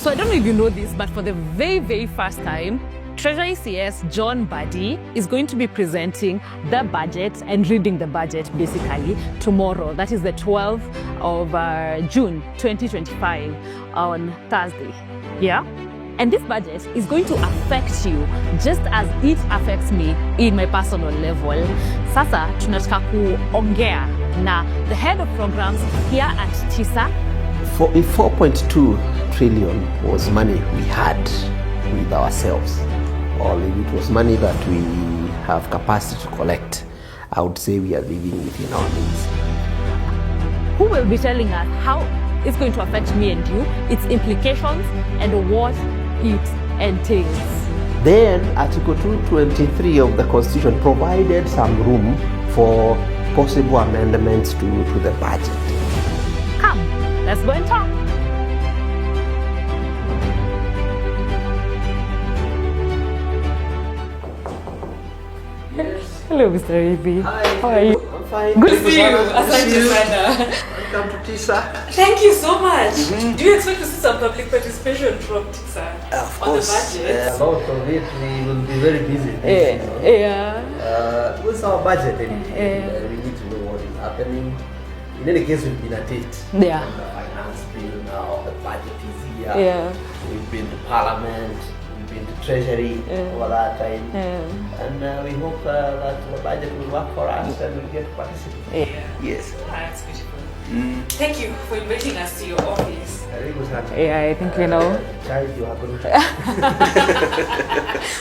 So I don't know if you know this, but for the very, very first time, Treasury CS John Buddy is going to be presenting the budget and reading the budget basically tomorrow. That is the 12th of June 2025 on Thursday. Yeah? And this budget is going to affect you just as it affects me in my personal level. Sasa tunataka kuongea na the head of programs here at TISA. If 4.2 trillion was money we had with ourselves, or if it was money that we have capacity to collect, I would say we are living within our means. Who will be telling us how it's going to affect me and you, its implications, and what it entails? Then Article 223 of the Constitution provided some room for possible amendments to the budget. Come, let's go and talk. Hello, Mr. Rithii. Hi. How are you? I'm fine. Good to see you. Asante sana. Welcome to TISA. Thank you so much. Do you expect to see some public participation from TISA Of on course, the budget? a lot of it we will be very busy. Yeah. With our budget, we need to know what is happening. In any case, we've been at it. Yeah. And the finance bill now, the budget is here. Yeah. We've been to Parliament, we've been to Treasury over that time. And we hope that the budget will work for us and we'll get to participate. Yes. That's beautiful. Thank you for inviting us to your office. Yeah, I think we know. Child, you are going to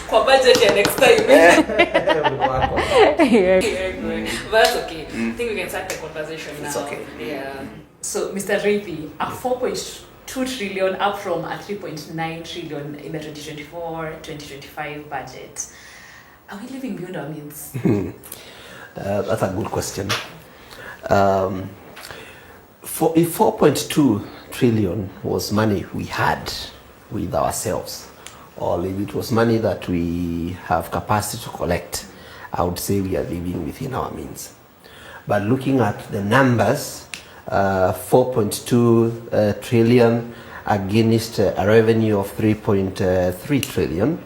For budget yeah, next time. we'll work on that. But that's okay. I think we can start the conversation now. It's okay. Yeah. So, Mr. Rithii, a 4.2 trillion up from a 3.9 trillion in the 2024-2025 budget. Are we living beyond our means? That's a good question. If 4.2 trillion was money we had with ourselves, or if it was money that we have capacity to collect, I would say we are living within our means. But looking at the numbers, 4.2 trillion against a revenue of 3.3 trillion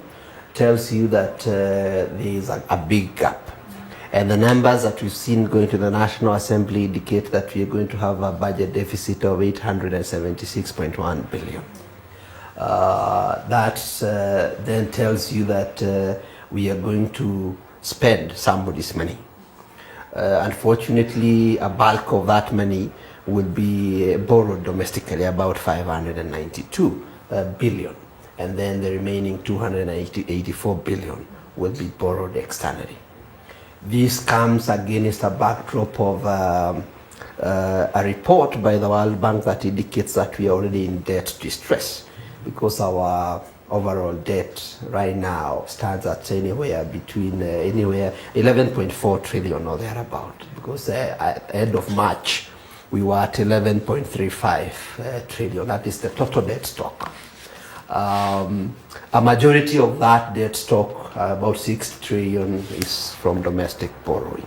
tells you that there is a big gap. And the numbers that we've seen going to the National Assembly indicate that we are going to have a budget deficit of 876.1 billion. That then tells you that we are going to spend somebody's money. Unfortunately, a bulk of that money will be borrowed domestically, about 592 billion. And then the remaining 284 billion will be borrowed externally. This comes against a backdrop of a report by the World Bank that indicates that we are already in debt distress, because our overall debt right now stands at anywhere between 11.4 trillion or thereabout, because at the end of March we were at 11.35 trillion. That is the total debt stock. A majority of that debt stock, about 6 trillion, is from domestic borrowing,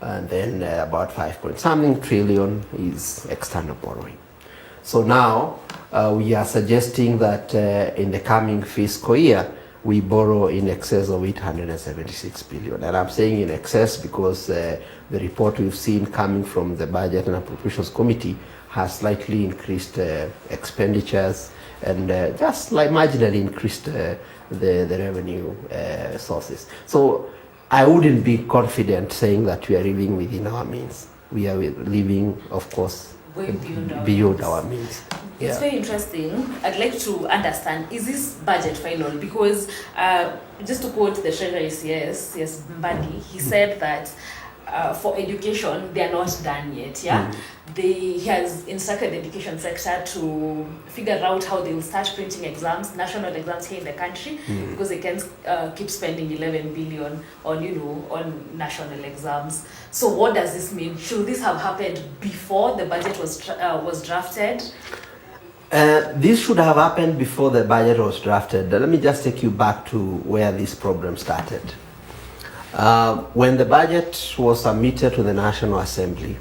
and then about 5-point-something trillion is external borrowing. So now we are suggesting that in the coming fiscal year we borrow in excess of 876 billion. And I'm saying in excess because the report we've seen coming from the Budget and Appropriations Committee has slightly increased expenditures and just like marginally increased the revenue sources. So I wouldn't be confident saying that we are living within our means. We are living, of course, beyond our means. It's very interesting. I'd like to understand, is this budget final? Because just to quote the Treasury CS Mbadi, he said that for education, they are not done yet. Yeah, he has instructed the education sector to figure out how they will start printing exams, national exams here in the country, because they can't keep spending 11 billion on on national exams. So what does this mean? Should this have happened before the budget was drafted? This should have happened before the budget was drafted. Let me just take you back to where this problem started. When the budget was submitted to the National Assembly,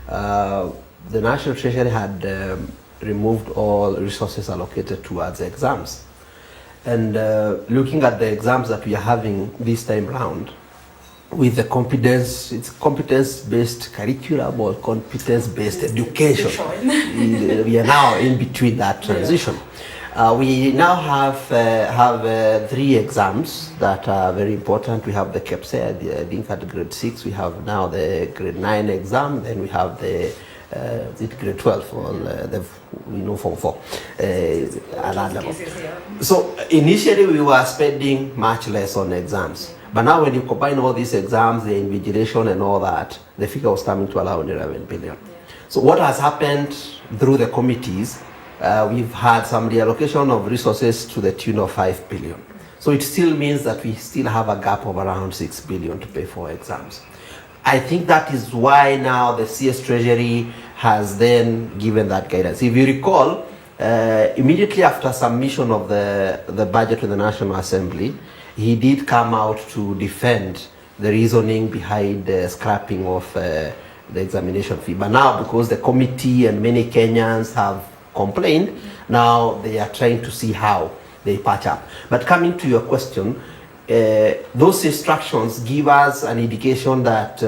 the National Treasury had removed all resources allocated towards exams. And looking at the exams that we are having this time round, with the it's competence-based curriculum or competence-based education. We are now in between that transition. We now have 3 exams that are very important. We have the KEPSE, I think at grade 6. We have now the grade 9 exam. Then we have the grade 12 or Form 4. So initially we were spending much less on exams. But now when you combine all these exams, the invigilation and all that, the figure was coming to around 11 billion. So what has happened through the committees, we've had some reallocation of resources to the tune of 5 billion. So it still means that we still have a gap of around 6 billion to pay for exams. I think that is why now the CS Treasury has then given that guidance. If you recall, immediately after submission of the budget to the National Assembly, he did come out to defend the reasoning behind the scrapping of the examination fee. But now, because the committee and many Kenyans have complained, now they are trying to see how they patch up. But coming to your question, those instructions give us an indication that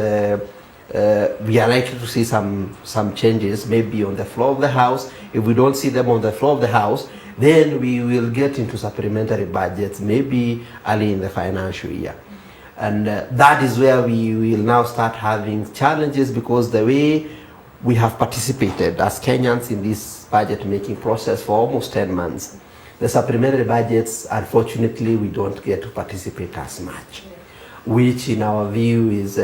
we are likely to see some changes, maybe on the floor of the House. If we don't see them on the floor of the House, then we will get into supplementary budgets, maybe early in the financial year. And that is where we will now start having challenges, because the way we have participated as Kenyans in this budget making process for almost 10 months, the supplementary budgets, unfortunately, we don't get to participate as much, which in our view is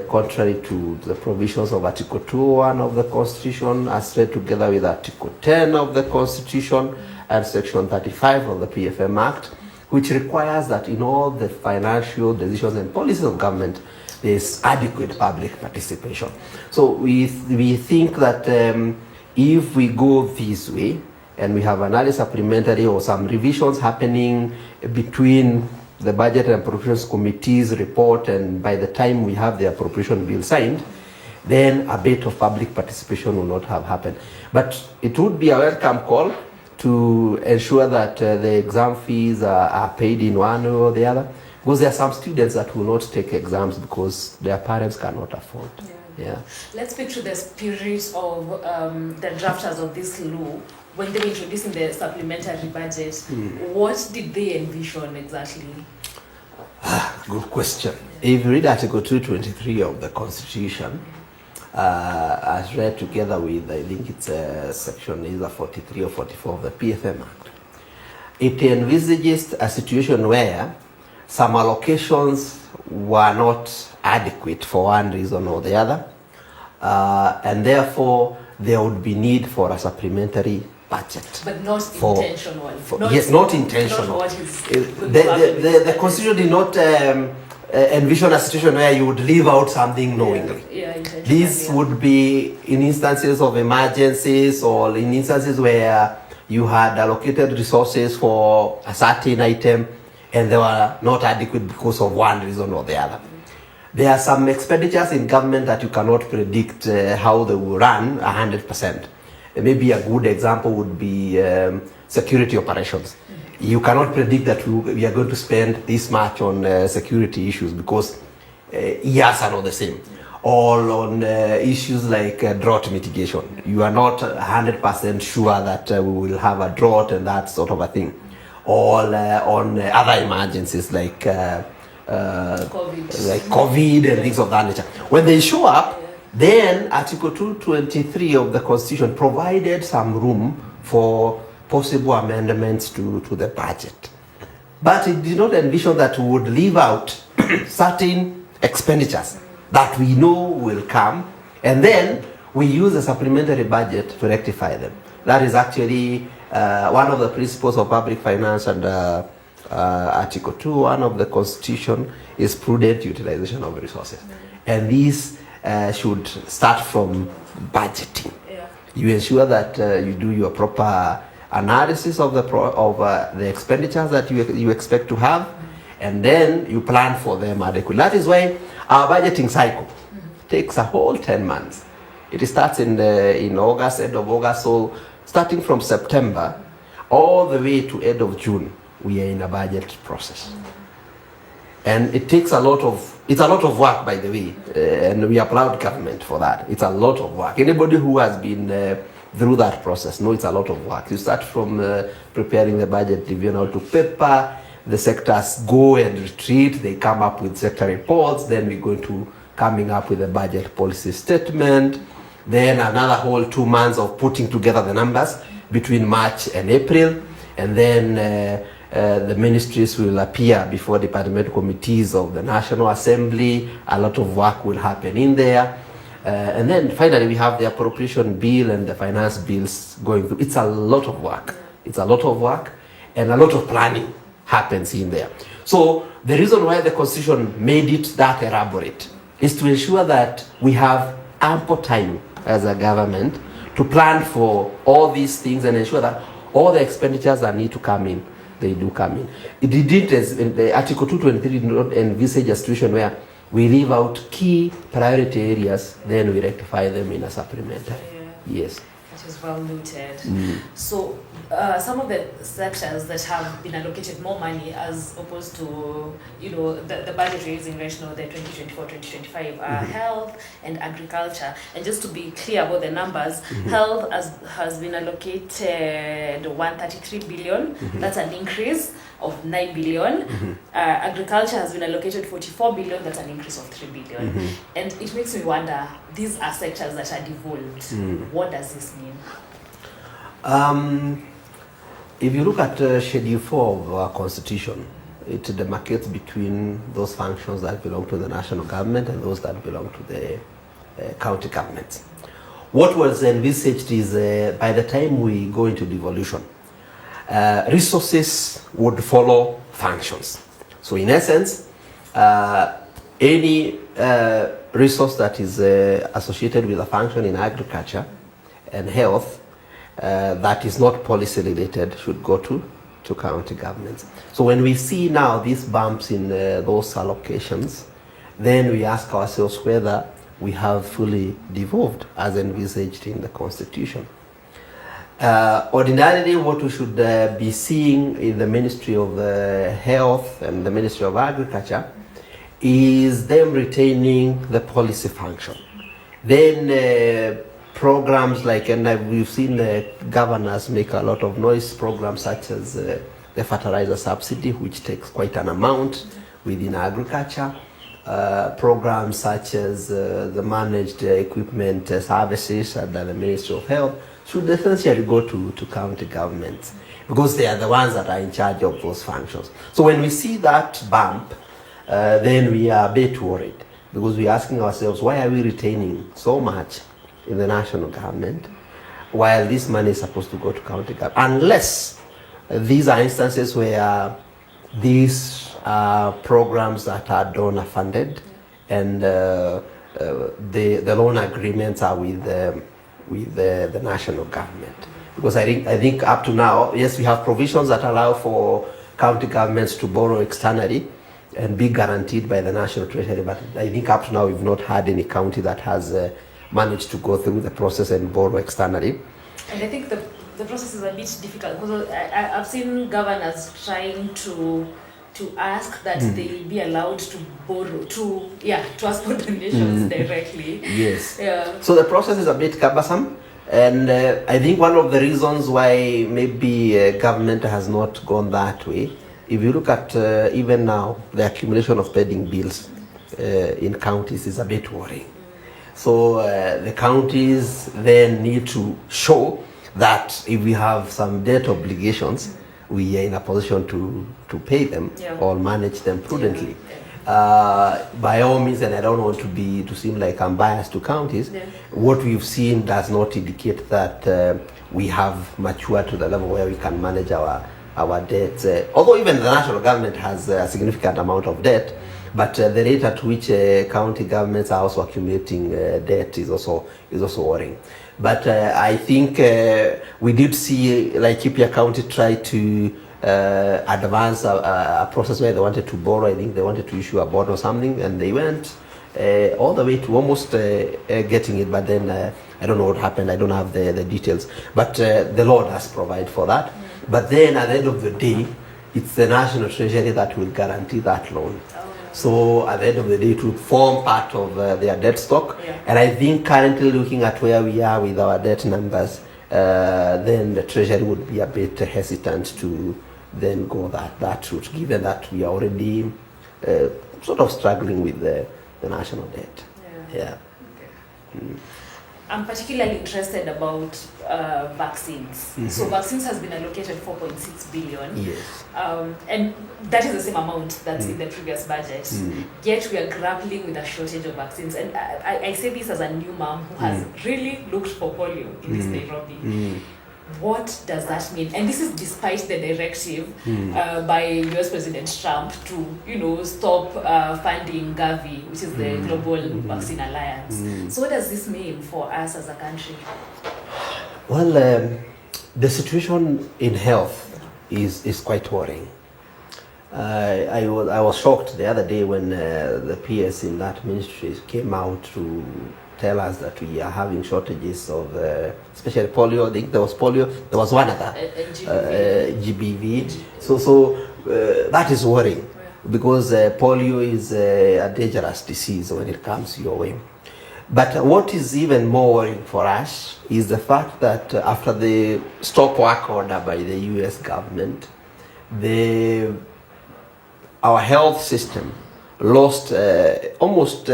contrary to the provisions of Article 201 of the Constitution, as read together with Article 10 of the Constitution and Section 35 of the PFM Act, which requires that in all the financial decisions and policies of government, there is adequate public participation. So we think that if we go this way, and we have an early supplementary or some revisions happening between the Budget and Appropriations Committee's report, and by the time we have the appropriation bill signed, then a bit of public participation will not have happened. But it would be a welcome call to ensure that the exam fees are paid in one way or the other, because there are some students that will not take exams because their parents cannot afford. Yeah. Let's speak to the spirit of the drafters of this law. When they were introducing the supplementary budget, what did they envision exactly? Good question. If you read Article 223 of the Constitution, as read together with, I think it's section either 43 or 44 of the PFM Act, it envisages a situation where some allocations were not adequate for one reason or the other, and therefore there would be need for a supplementary budget. But not intentional. Yes, not intentional. Not what is the Constitution did not envision a situation where you would leave out something knowingly. This would be in instances of emergencies, or in instances where you had allocated resources for a certain item and they were not adequate because of one reason or the other. There are some expenditures in government that you cannot predict how they will run 100%. Maybe a good example would be security operations. You cannot predict that we are going to spend this much on security issues, because years are not the same. Or on issues like drought mitigation. You are not 100% sure that we will have a drought and that sort of a thing. Or on other emergencies like COVID and things of that nature. When they show up, then Article 223 of the Constitution provided some room for possible amendments to the budget. But it did not envision that we would leave out certain expenditures that we know will come, and then we use the supplementary budget to rectify them. That is actually one of the principles of public finance, and Article 2(1) of the Constitution is prudent utilization of resources. And these should start from budgeting. You ensure that you do your proper analysis of the expenditures that you expect to have, and then you plan for them adequately. That is why our budgeting cycle takes a whole 10 months. It starts in August, end of August. So starting from September all the way to end of June, we are in a budget process. And it takes it's a lot of work, by the way, and we applaud government for that. It's a lot of work. Anybody who has been through that process knows it's a lot of work. You start from preparing the budget, review out to paper, the sectors go and retreat, they come up with sector reports, then we're going to coming up with a budget policy statement, then another whole 2 months of putting together the numbers between March and April, and then the ministries will appear before departmental committees of the National Assembly. A lot of work will happen in there. And then finally we have the appropriation bill and the finance bills going through. It's a lot of work. It's a lot of work and a lot of planning happens in there. So the reason why the Constitution made it that elaborate is to ensure that we have ample time as a government to plan for all these things and ensure that all the expenditures that need to come in, they do come in. It didn't, as in the Article 223 did not envisage a situation where we leave out key priority areas, then we rectify them in a supplementary. Yeah. Yes. That is well noted. So some of the sectors that have been allocated more money as opposed to, the budget raising right now, the 2024-2025 are health and agriculture. And just to be clear about the numbers, health has been allocated 133 billion. That's an increase of 9 billion. Agriculture has been allocated 44 billion. That's an increase of 3 billion. And it makes me wonder, these are sectors that are devolved. What does this mean? If you look at Schedule 4 of our Constitution, it demarcates between those functions that belong to the national government and those that belong to the county governments. What was envisaged is by the time we go into devolution, resources would follow functions. So in essence, any resource that is associated with a function in agriculture and health that is not policy related should go to county governments. So when we see now these bumps in those allocations, then we ask ourselves whether we have fully devolved as envisaged in the Constitution. Ordinarily, what we should be seeing in the Ministry of Health and the Ministry of Agriculture is them retaining the policy function. Then programs like, and we've seen governors make a lot of noise, programs such as the fertilizer subsidy, which takes quite an amount within agriculture, programs such as the managed equipment services under the Ministry of Health should essentially go to county governments because they are the ones that are in charge of those functions. So when we see that bump, then we are a bit worried because we're asking ourselves, why are we retaining so much in the national government while this money is supposed to go to county government? Unless these are instances where these programs that are donor funded and the loan agreements are with the national government. Because I think up to now, yes, we have provisions that allow for county governments to borrow externally and be guaranteed by the national treasury, but I think up to now we've not had any county that has managed to go through the process and borrow externally. And I think the process is a bit difficult because I've seen governors trying to ask that they be allowed to borrow, to ask for donations directly. Yes. Yeah. So the process is a bit cumbersome, and I think one of the reasons why maybe government has not gone that way, if you look at even now, the accumulation of pending bills in counties is a bit worrying. So the counties then need to show that if we have some debt obligations, we are in a position to pay them or manage them prudently. By all means, and I don't want to seem like I'm biased to counties, what we've seen does not indicate that we have matured to the level where we can manage our debts. Although even the national government has a significant amount of debt, but the rate at which county governments are also accumulating debt is also worrying. But I think we did see Laikipia County try to advance a process where they wanted to borrow. I think they wanted to issue a bond or something, and they went all the way to almost getting it, but then I don't know what happened. I don't have the details, but the Lord has provided for that. But then at the end of the day, it's the National Treasury that will guarantee that loan. So at the end of the day, it will form part of their debt stock. And I think currently looking at where we are with our debt numbers, then the Treasury would be a bit hesitant to then go that route, given that we are already sort of struggling with the national debt. Okay. I'm particularly interested about vaccines. So vaccines has been allocated 4.6 billion. Yes. And that is the same amount that's in the previous budget. Yet we are grappling with a shortage of vaccines. And I say this as a new mom who has really looked for polio in this Nairobi. What does that mean? And this is despite the directive by US President Trump to, stop funding Gavi, which is the Global Vaccine Alliance. So what does this mean for us as a country? Well, the situation in health is quite worrying. I was shocked the other day when the PS in that ministry came out to tell us that we are having shortages of, especially polio. I think there was polio. There was one other, GBV. So that is worrying because polio is a dangerous disease when it comes your way. But what is even more worrying for us is the fact that after the stop work order by the US government, our health system lost almost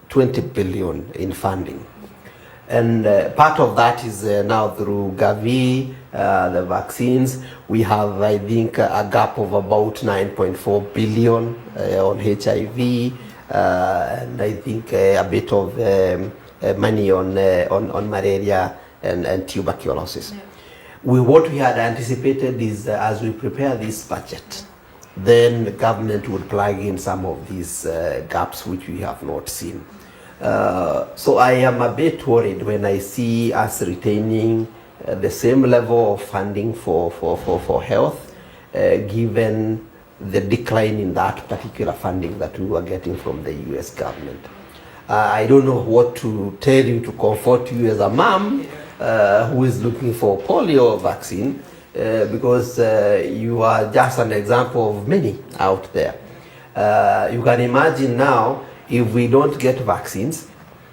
20 billion in funding. And part of that is now through Gavi, the vaccines. We have, I think, a gap of about 9.4 billion on HIV, and I think a bit of money on malaria and tuberculosis. What we had anticipated is as we prepare this budget, then the government would plug in some of these gaps which we have not seen. So I am a bit worried when I see us retaining the same level of funding for health, given the decline in that particular funding that we were getting from the US government. I don't know what to tell you to comfort you as a mom who is looking for polio vaccine, because you are just an example of many out there. You can imagine now, if we don't get vaccines,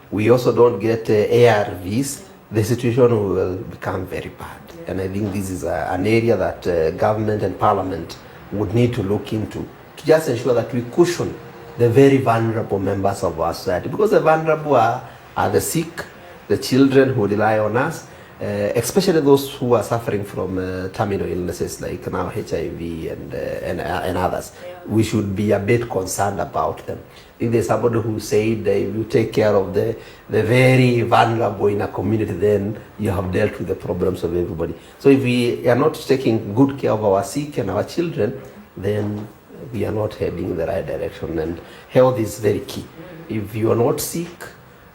we also don't get ARVs, the situation will become very bad. And I think this is an area that government and parliament would need to look into to just ensure that we cushion the very vulnerable members of our society. Because the vulnerable are the sick, the children who rely on us, especially those who are suffering from terminal illnesses like now HIV and others. We should be a bit concerned about them. If there's somebody who said if you take care of the very vulnerable in a community, then you have dealt with the problems of everybody. So if we are not taking good care of our sick and our children, then we are not heading in the right direction. And health is very key. If you are not sick,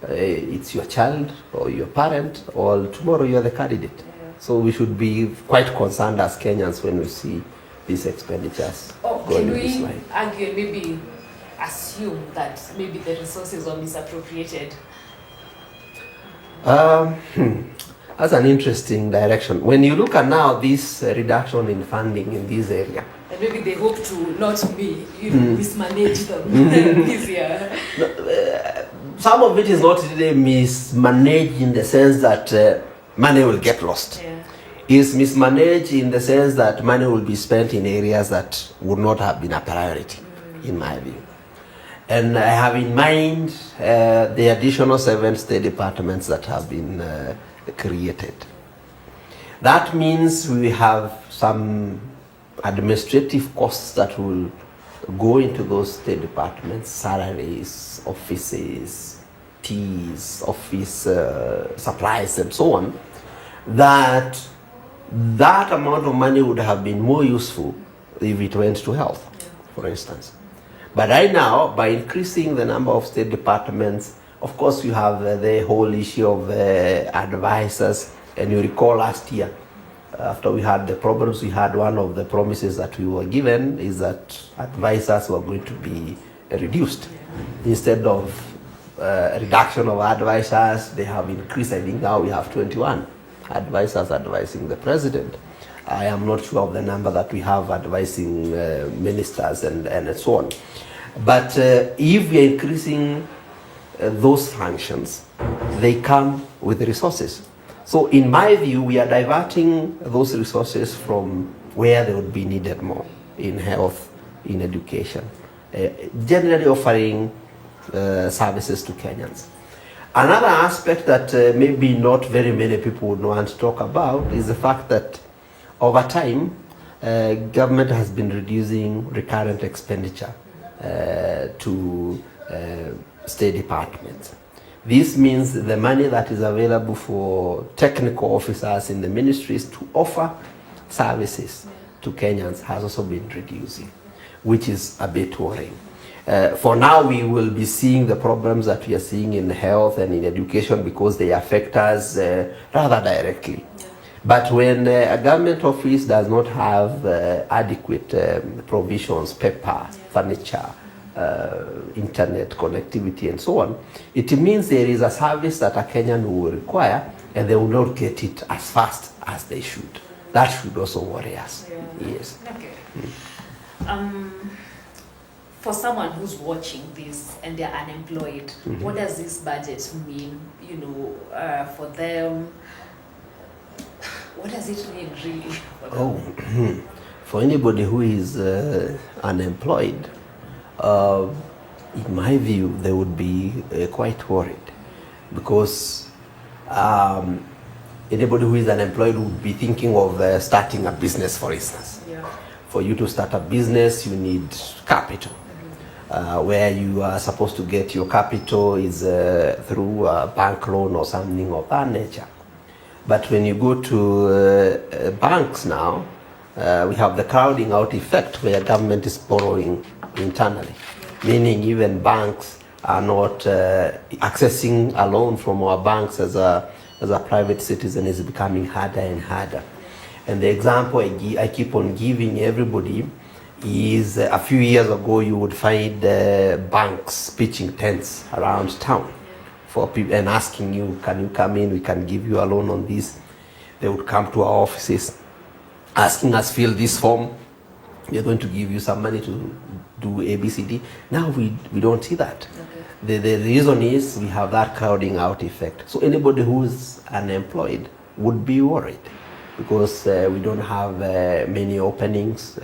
it's your child or your parent, or tomorrow you are the candidate. So we should be quite concerned as Kenyans when we see these expenditures. Can we argue, maybe assume that maybe the resources are misappropriated? That's an interesting direction. When you look at now this reduction in funding in this area, and maybe they hope to not be, mismanage them this year. Some of it is not really mismanaged in the sense that money will get lost. It's mismanaged in the sense that money will be spent in areas that would not have been a priority, in my view. And I have in mind the additional 7 state departments that have been created. That means we have some administrative costs that will go into those state departments, salaries, offices, teas, office supplies, and so on, that amount of money would have been more useful if it went to health, for instance. But right now, by increasing the number of state departments, of course you have the whole issue of advisors. And you recall last year, after we had the problems, we had one of the promises that we were given is that advisors were going to be reduced. Instead of reduction of advisors. They have increased. I think now we have 21 advisors advising the president. I am not sure of the number that we have advising ministers and so on. But if we are increasing those functions, they come with resources. So in my view, we are diverting those resources from where they would be needed more, in health, in education, generally offering services to Kenyans. Another aspect that maybe not very many people would want to talk about is the fact that over time, government has been reducing recurrent expenditure to state departments. This means the money that is available for technical officers in the ministries to offer services to Kenyans has also been reducing, which is a bit worrying. For now, we will be seeing the problems that we are seeing in health and in education because they affect us rather directly. But when a government office does not have adequate provisions, paper, furniture, internet connectivity and so on, it means there is a service that a Kenyan will require and they will not get it as fast as they should. That should also worry us. Yeah. Yes. Okay. For someone who's watching this and they're unemployed, what does this budget mean, for them? What does it mean really for them? For anybody who is unemployed, in my view, they would be quite worried because anybody who is unemployed would be thinking of starting a business, for instance. Yeah. For you to start a business, you need capital. Where you are supposed to get your capital is through a bank loan or something of that nature. But when you go to banks now, we have the crowding out effect where government is borrowing internally, meaning even banks are not accessing a loan from our banks as a private citizen is becoming harder and harder. And the example I keep on giving everybody is a few years ago you would find banks pitching tents around town for people and asking you, can you come in, we can give you a loan on this. They would come to our offices asking us fill this form, we're going to give you some money to do ABCD. Now we don't see that. Okay. The reason is we have that crowding out effect. So anybody who's unemployed would be worried because we don't have many openings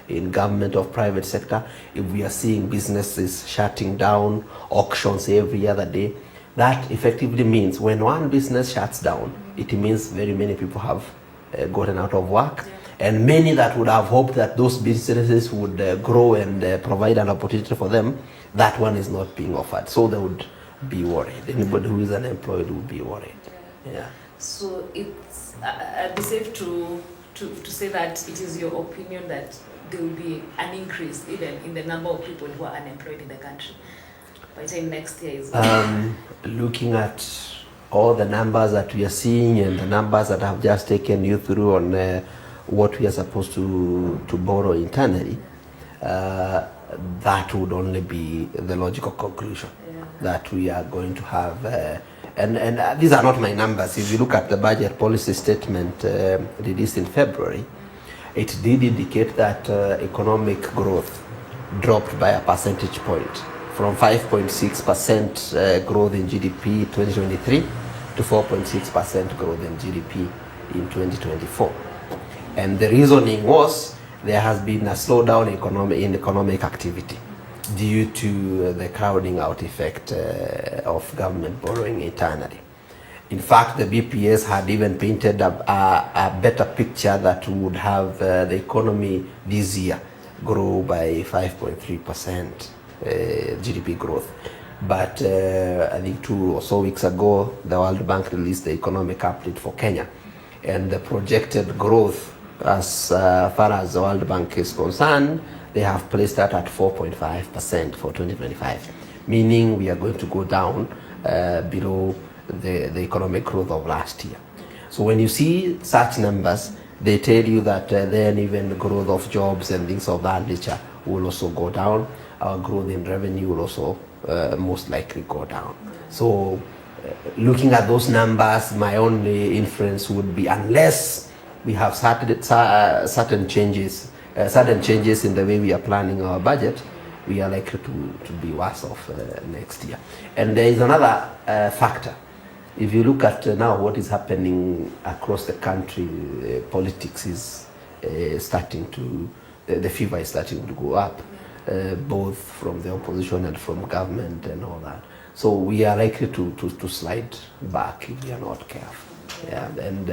in government or private sector. If we are seeing businesses shutting down, auctions every other day, that effectively means when one business shuts down, it means very many people have gotten out of work. Yeah. And many that would have hoped that those businesses would grow and provide an opportunity for them, that one is not being offered. So they would be worried. Anybody who is unemployed would be worried. Yeah. So it's be safe to say that it is your opinion that there will be an increase even in the number of people who are unemployed in the country by the time next year is looking at all the numbers that we are seeing and the numbers that I've just taken you through on what we are supposed to borrow internally, that would only be the logical conclusion. Yeah. That we are going to have and these are not my numbers. If you look at the budget policy statement released in February, it did indicate that economic growth dropped by a percentage point from 5.6% growth in GDP 2023 to 4.6% growth in GDP in 2024. And the reasoning was there has been a slowdown in economic activity due to the crowding out effect of government borrowing internally. In fact, the BPS had even painted a better picture that would have the economy this year grow by 5.3% GDP growth. But I think 2 or so weeks ago, the World Bank released the economic update for Kenya. And the projected growth as far as the World Bank is concerned, they have placed that at 4.5% for 2025, meaning we are going to go down below the economic growth of last year. So when you see such numbers, they tell you that then even the growth of jobs and things of that nature will also go down. Our growth in revenue will also most likely go down. So looking at those numbers, my only inference would be, unless we have certain changes in the way we are planning our budget, we are likely to be worse off next year. And there is another factor. If you look at now what is happening across the country, politics is starting to, the fever is starting to go up, both from the opposition and from government and all that. So we are likely to slide back if we are not careful. Yeah, and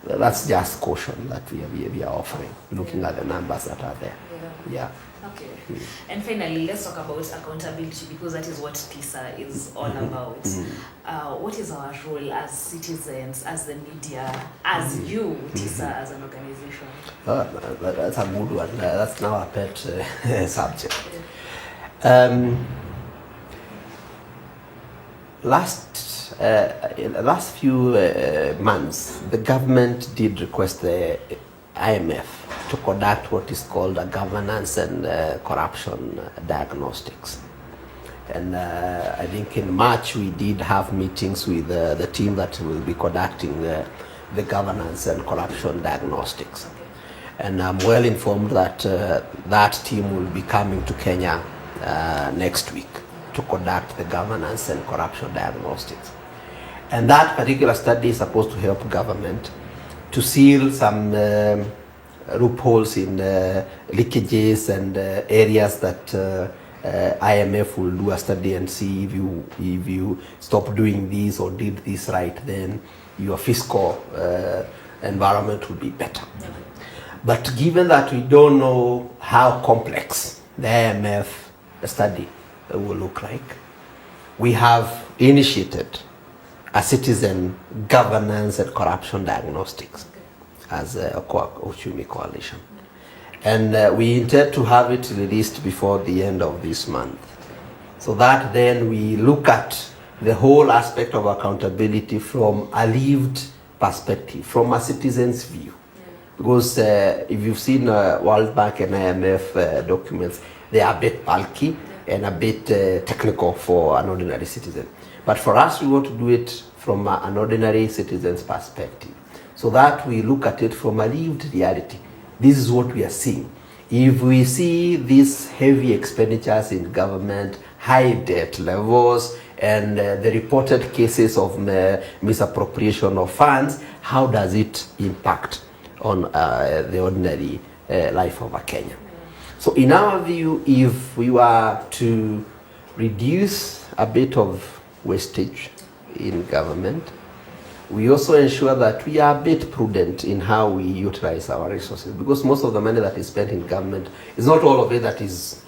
that's just caution that we are offering, looking at the numbers that are there. Yeah. Okay. And finally, let's talk about accountability, because that is what TISA is all about. What is our role as citizens, as the media, as you, TISA, as an organization? That's a good one. That's now a pet subject. In the last few months, the government did request the IMF to conduct what is called a governance and corruption diagnostics. And I think in March we did have meetings with the team that will be conducting the governance and corruption diagnostics. And I'm well informed that that team will be coming to Kenya next week to conduct the governance and corruption diagnostics. And that particular study is supposed to help government to seal some loopholes in leakages and areas that IMF will do a study and see if you stop doing this or did this right, then your fiscal environment will be better. But given that we don't know how complex the IMF study will look like, we have initiated a citizen governance and corruption diagnostics as a Uchumi coalition. And we intend to have it released before the end of this month. So that then we look at the whole aspect of accountability from a lived perspective, from a citizen's view. Because if you've seen World Bank and IMF documents, they are a bit bulky and a bit technical for an ordinary citizen. But for us, we want to do it from an ordinary citizen's perspective, so that we look at it from a lived reality. This is what we are seeing. If we see these heavy expenditures in government, high debt levels, and the reported cases of misappropriation of funds, how does it impact on the ordinary life of a Kenyan? So in our view, if we were to reduce a bit of wastage in government, we also ensure that we are a bit prudent in how we utilize our resources, because most of the money that is spent in government is not all of it that is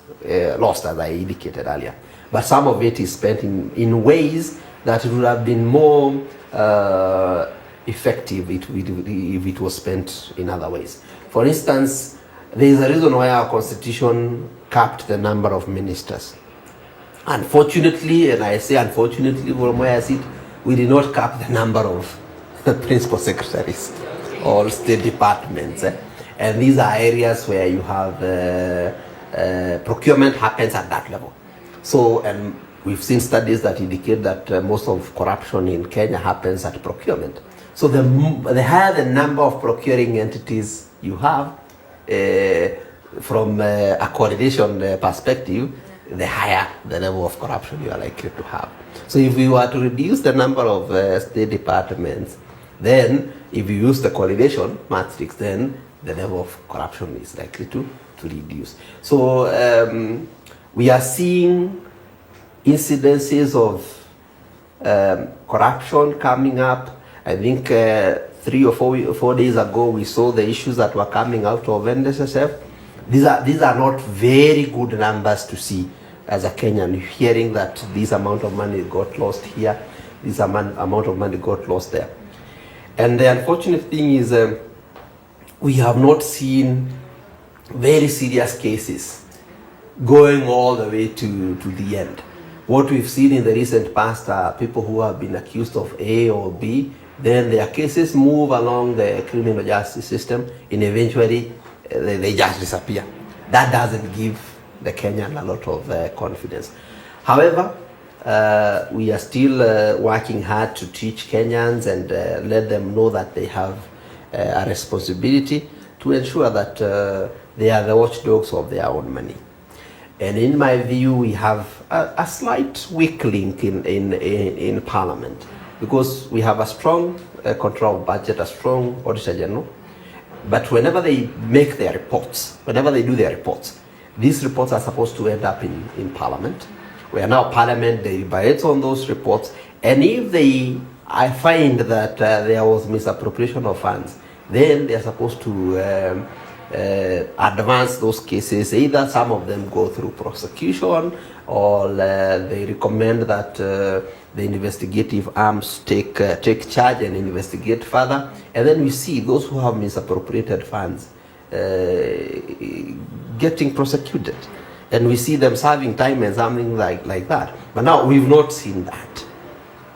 lost, as I indicated earlier, but some of it is spent in ways that it would have been more effective if it was spent in other ways. For instance, there is a reason why our constitution capped the number of ministers. Unfortunately, and I say unfortunately from where I sit, we did not cap the number of principal secretaries or state departments. And these are areas where you have procurement happens at that level. So, and we've seen studies that indicate that most of corruption in Kenya happens at procurement. So the higher the number of procuring entities you have, from a coordination perspective, the higher the level of corruption you are likely to have. So if we were to reduce the number of state departments, then if you use the coordination matrix, then the level of corruption is likely to reduce. So we are seeing incidences of corruption coming up. I think 3 or 4 days ago, we saw the issues that were coming out of NSSF. These are not very good numbers to see as a Kenyan, hearing that this amount of money got lost here, this amount of money got lost there. And the unfortunate thing is we have not seen very serious cases going all the way to the end. What we've seen in the recent past are people who have been accused of A or B, then their cases move along the criminal justice system, and eventually they just disappear. That doesn't give the Kenyan a lot of confidence. However, we are still working hard to teach Kenyans and let them know that they have a responsibility to ensure that they are the watchdogs of their own money. And in my view, we have a slight weak link in Parliament, because we have a strong control budget, a strong Auditor General. But whenever they make their reports, whenever they do their reports, these reports are supposed to end up in Parliament, where now Parliament deliberates on those reports. And if I find that there was misappropriation of funds, then they are supposed to advance those cases. Either some of them go through prosecution, or they recommend that the investigative arms take charge and investigate further. And then we see those who have misappropriated funds getting prosecuted, and we see them serving time and something like that. But now we've not seen that.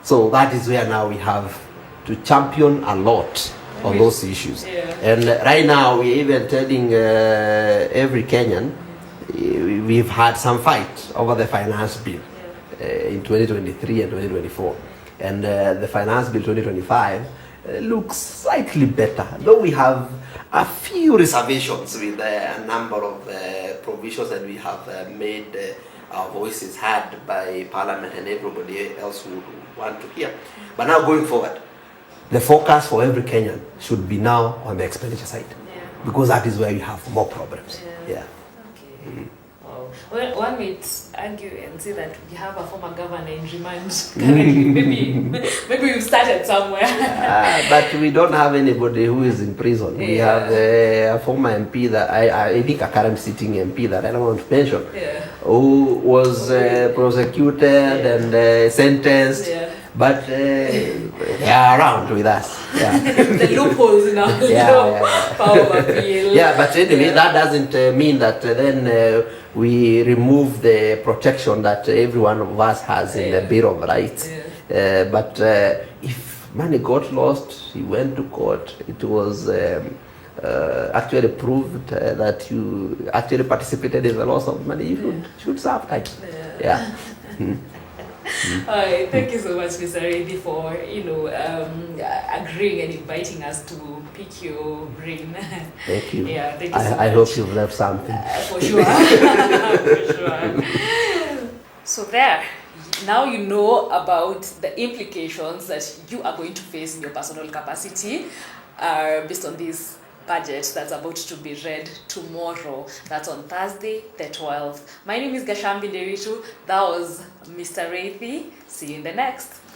So that is where now we have to champion a lot on those issues. Yeah. And right now we're even telling every Kenyan, we've had some fight over the finance bill in 2023 and 2024. And the finance bill 2025 looks slightly better, though we have a few reservations with a number of provisions that we have made our voices heard by Parliament and everybody else who want to hear. But now going forward, the focus for every Kenyan should be now on the expenditure side, because that is where we have more problems. Yeah. Okay. Well, one might argue and say that we have a former governor in remand currently. maybe we've started somewhere. But we don't have anybody who is in prison. We have a former MP that I think a current sitting MP that I don't want to mention, who was prosecuted and sentenced. But they are around with us. The loopholes in our power of appeal. But anyway, that doesn't mean that then we remove the protection that every one of us has in the Bill of Rights. But if money got lost, he went to court, it was actually proved that you actually participated in the loss of money, you should serve time. Alright, thank you so much, Mr. Rithii, for agreeing and inviting us to pick your brain. Thank you. Thank you so much. I hope you've learned something. For sure. For sure. So there, now you know about the implications that you are going to face in your personal capacity based on this budget that's about to be read tomorrow. That's on Thursday, the 12th. My name is Gachambi Nderitu. That was Mr. Rithii. See you in the next.